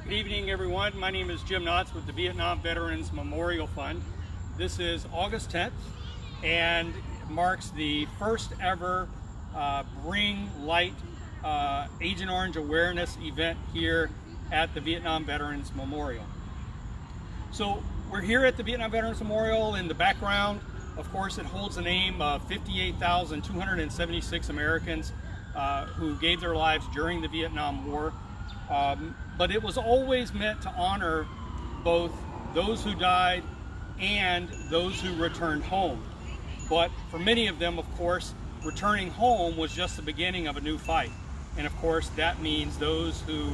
Good evening, everyone. My name is Jim Knotts with the Vietnam Veterans Memorial Fund. This is August 10th and marks the first ever Bring Light Agent Orange awareness event here at the Vietnam Veterans Memorial. So we're here at the Vietnam Veterans Memorial. In the background, of course, it holds the name of 58,276 Americans who gave their lives during the Vietnam War. But it was always meant to honor both those who died and those who returned home. But for many of them, of course, returning home was just the beginning of a new fight. And of course, that means those who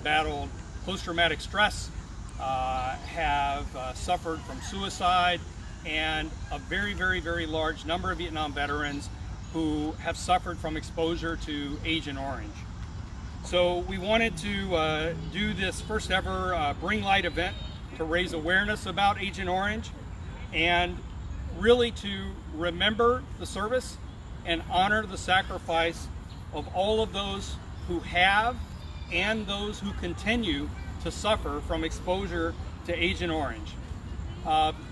battled post-traumatic stress, have suffered from suicide, and a very, very, very large number of Vietnam veterans who have suffered from exposure to Agent Orange. So we wanted to do this first ever Bring Light event to raise awareness about Agent Orange and really to remember the service and honor the sacrifice of all of those who have and those who continue to suffer from exposure to Agent Orange.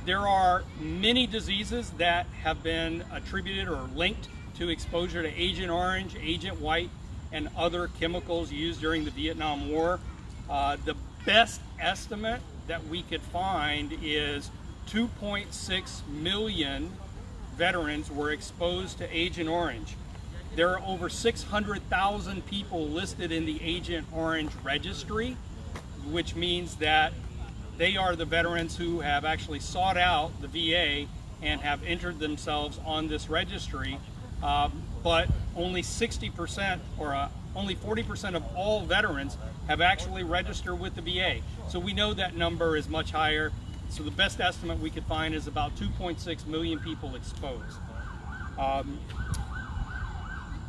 There are many diseases that have been attributed or linked to exposure to Agent Orange, Agent White, and other chemicals used during the Vietnam War. The best estimate that we could find is 2.6 million veterans were exposed to Agent Orange. There are over 600,000 people listed in the Agent Orange registry, which means that they are the veterans who have actually sought out the VA and have entered themselves on this registry. But only 60% or only 40% of all veterans have actually registered with the VA. So we know that number is much higher. So the best estimate we could find is about 2.6 million people exposed.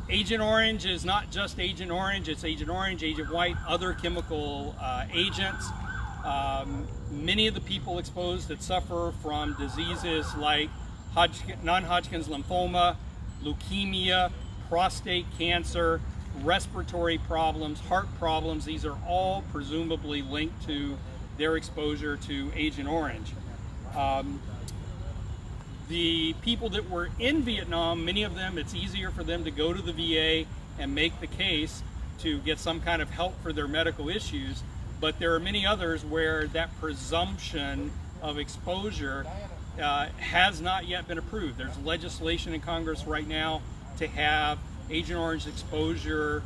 Agent Orange is not just Agent Orange, it's Agent Orange, Agent White, other chemical agents. Many of the people exposed that suffer from diseases like non-Hodgkin's lymphoma, leukemia, prostate cancer, respiratory problems, heart problems, these are all presumably linked to their exposure to Agent Orange. The people that were in Vietnam, many of them, it's easier for them to go to the VA and make the case to get some kind of help for their medical issues, but there are many others where that presumption of exposure has not yet been approved. There's legislation in Congress right now to have Agent Orange exposure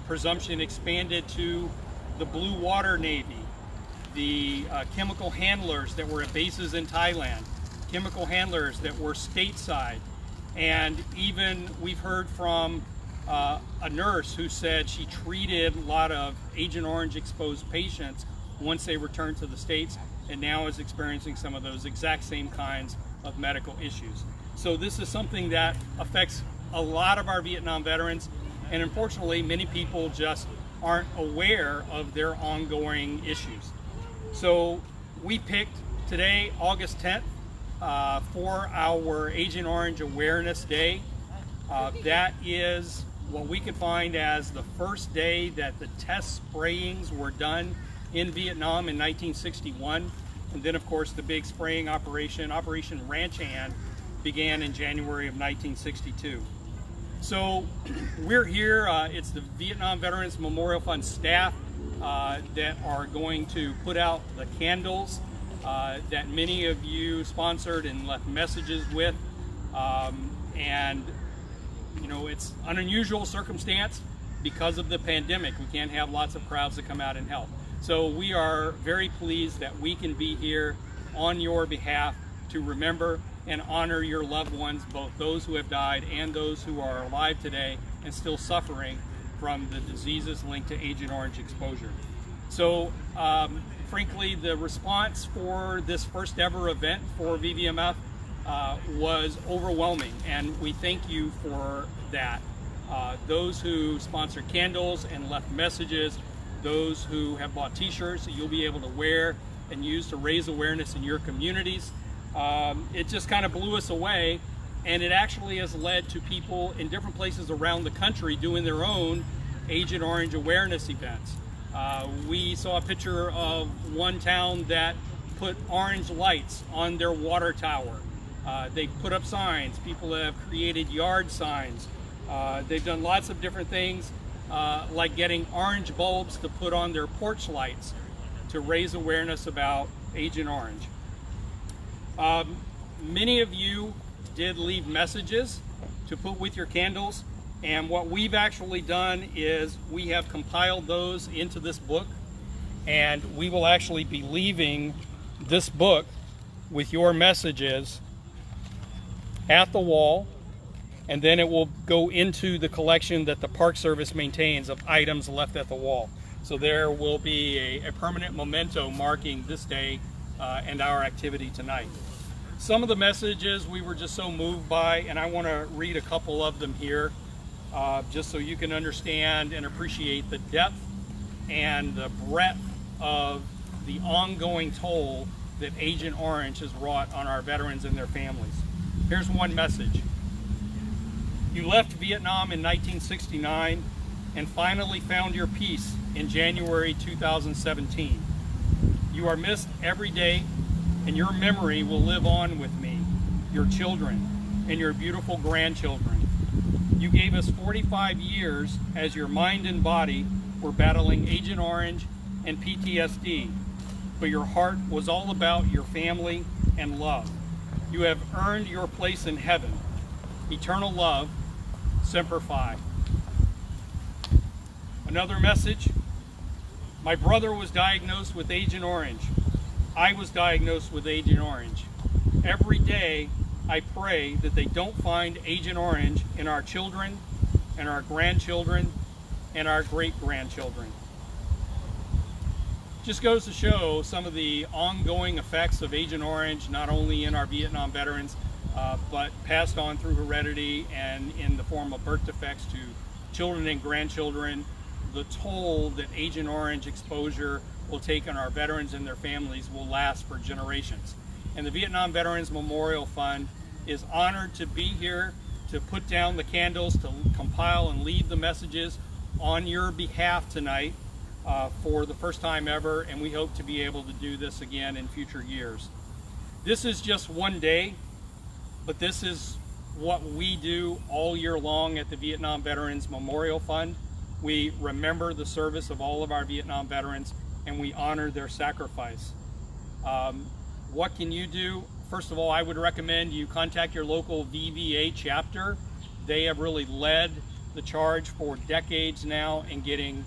presumption expanded to the Blue Water Navy, the chemical handlers that were at bases in Thailand, chemical handlers that were stateside, and even we've heard from a nurse who said she treated a lot of Agent Orange exposed patients once they returned to the States, and now is experiencing some of those exact same kinds of medical issues. So this is something that affects a lot of our Vietnam veterans, and unfortunately many people just aren't aware of their ongoing issues. So we picked today, August 10th, for our Agent Orange Awareness Day. That is what we could find as the first day that the test sprayings were done in Vietnam in 1961. And then of course the big spraying operation, Operation Ranch Hand, began in January of 1962. So we're here, it's the Vietnam Veterans Memorial Fund staff that are going to put out the candles that many of you sponsored and left messages with. And you know, it's an unusual circumstance because of the pandemic. We can't have lots of crowds that come out and help. So we are very pleased that we can be here on your behalf to remember and honor your loved ones, both those who have died and those who are alive today and still suffering from the diseases linked to Agent Orange exposure. So frankly, the response for this first ever event for VVMF was overwhelming, and we thank you for that. Those who sponsored candles and left messages, those who have bought t-shirts that you'll be able to wear and use to raise awareness in your communities. It just kind of blew us away, and it actually has led to people in different places around the country doing their own Agent Orange awareness events. We saw a picture of one town that put orange lights on their water tower. They put up signs. People have created yard signs. They've done lots of different things, like getting orange bulbs to put on their porch lights to raise awareness about Agent Orange. Many of you did leave messages to put with your candles, and what we've actually done is we have compiled those into this book, and we will actually be leaving this book with your messages at the wall, and then it will go into the collection that the Park Service maintains of items left at the wall. So there will be a permanent memento marking this day and our activity tonight. Some of the messages we were just so moved by, and I want to read a couple of them here, just so you can understand and appreciate the depth and the breadth of the ongoing toll that Agent Orange has wrought on our veterans and their families. Here's one message. You left Vietnam in 1969 and finally found your peace in January 2017. You are missed every day, and your memory will live on with me, your children, and your beautiful grandchildren. You gave us 45 years as your mind and body were battling Agent Orange and PTSD, but your heart was all about your family and love. You have earned your place in heaven. Eternal love, Semper Fi. Another message. My brother was diagnosed with Agent Orange. I was diagnosed with Agent Orange. Every day I pray that they don't find Agent Orange in our children and our grandchildren and our great-grandchildren. Just goes to show some of the ongoing effects of Agent Orange, not only in our Vietnam veterans, but passed on through heredity and in the form of birth defects to children and grandchildren. The toll that Agent Orange exposure will take on our veterans and their families will last for generations. And the Vietnam Veterans Memorial Fund is honored to be here to put down the candles, to compile and leave the messages on your behalf tonight for the first time ever, and we hope to be able to do this again in future years. This is just one day, but this is what we do all year long at the Vietnam Veterans Memorial Fund. We remember the service of all of our Vietnam veterans, and we honor their sacrifice. What can you do? First of all, I would recommend you contact your local VVA chapter. They have really led the charge for decades now in getting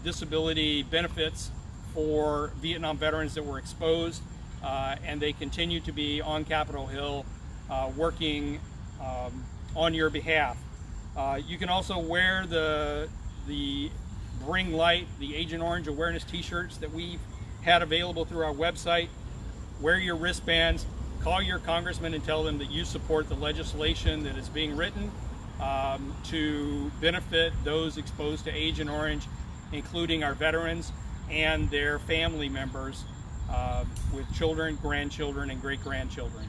disability benefits for Vietnam veterans that were exposed, and they continue to be on Capitol Hill working on your behalf. You can also wear the Bring Light, the Agent Orange awareness t-shirts that we've had available through our website. Wear your wristbands, call your congressman and tell them that you support the legislation that is being written to benefit those exposed to Agent Orange, including our veterans and their family members with children, grandchildren, and great-grandchildren.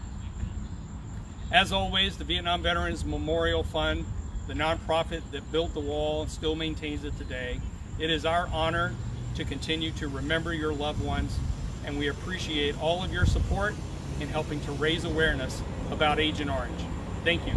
As always, the Vietnam Veterans Memorial Fund, the nonprofit that built the wall and still maintains it today, it is our honor to continue to remember your loved ones, and we appreciate all of your support in helping to raise awareness about Agent Orange. Thank you.